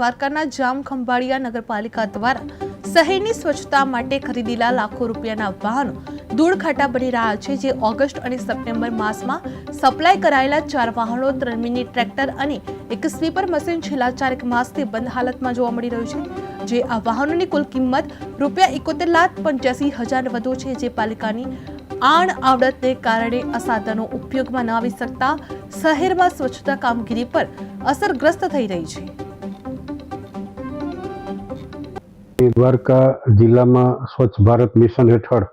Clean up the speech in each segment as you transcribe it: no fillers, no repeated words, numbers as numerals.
દ્વારકાના જામ ખંભાળિયા નગરપાલિકા દ્વારા શહેરની સ્વચ્છતા માટે ખરીદેલા લાખો રૂપિયાના વાહનો ધૂળ ખાટા બની રહ્યા છે, જે ઓગસ્ટ અને સપ્ટેમ્બર માસમાં સપ્લાય કરાયેલા 4 વાહનો, 3 મિની ટ્રેક્ટર અને એક સ્વીપર મશીન છેલ્લા 4 માસથી બંધ હાલતમાં જોવા મળી રહ્યું છે, જે આ વાહનોની કુલ કિંમત ₹71,85,000 વધુ છે, જે પાલિકાની આણ આવડતને કારણે આ સાધનો ઉપયોગમાં ન આવી શકતા શહેરમાં સ્વચ્છતા કામગીરી પર અસરગ્રસ્ત થઈ રહી છે। દ્વારકા જિલ્લામાં સ્વચ્છ ભારત મિશન હેઠળ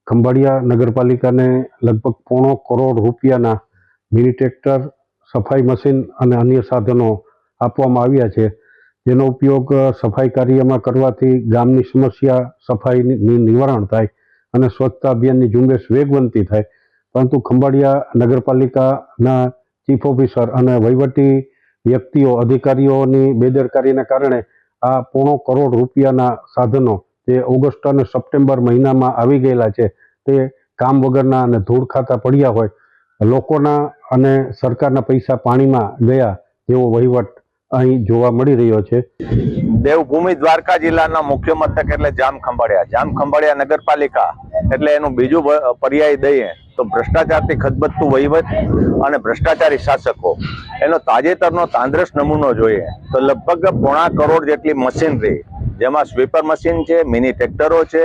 ખંભાળિયા નગરપાલિકાને લગભગ ₹1.25 કરોડ રૂપિયાના મિની ટ્રેક્ટર, સફાઈ મશીન અને અન્ય સાધનો આપવામાં આવ્યા છે, જેનો ઉપયોગ સફાઈ કાર્યમાં કરવાથી ગામની સમસ્યા સફાઈની નિવારણ થાય અને સ્વચ્છતા અભિયાનની ઝુંબેશ વેગવંતી થાય। પરંતુ ખંભાળિયા નગરપાલિકાના ચીફ ઓફિસર અને વહીવટી વ્યક્તિઓ, અધિકારીઓની બેદરકારીના કારણે આ ₹1.25 કરોડ રૂપિયાના સાધનો જે ઓગસ્ટ અને સપ્ટેમ્બર મહિનામાં આવી ગયેલા છે, તે કામ વગરના અને ધૂળ ખાતા પડ્યા હોય, લોકોના અને સરકારના પૈસા પાણીમાં ગયા જેવો વહીવટ અહીં જોવા મળી રહ્યો છે। દેવભૂમિ દ્વારકા જિલ્લાના મુખ્ય મથક એટલે જામ ખંભાળિયા નગરપાલિકા એટલે એનું બીજું પર્યાય દઈએ તો ભ્રષ્ટાચારથી ખદબદતું વહીવટ અને ભ્રષ્ટાચારી શાસકો, એનો તાજેતરનો તાંદ્રશ નમૂનો જોઈએ તો લગભગ ₹1.25 કરોડ જેટલી મશીનરી, જેમાં સ્વીપર મશીન છે, મિની ટ્રેક્ટરો છે,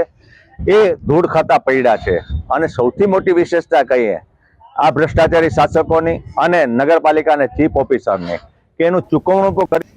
એ ધૂળ ખાતા પડ્યા છે। અને સૌથી મોટી વિશેષતા કહીએ આ ભ્રષ્ટાચારી શાસકોની અને નગરપાલિકાના ચીફ ઓફિસરની કે એનું ચૂકવણું કરી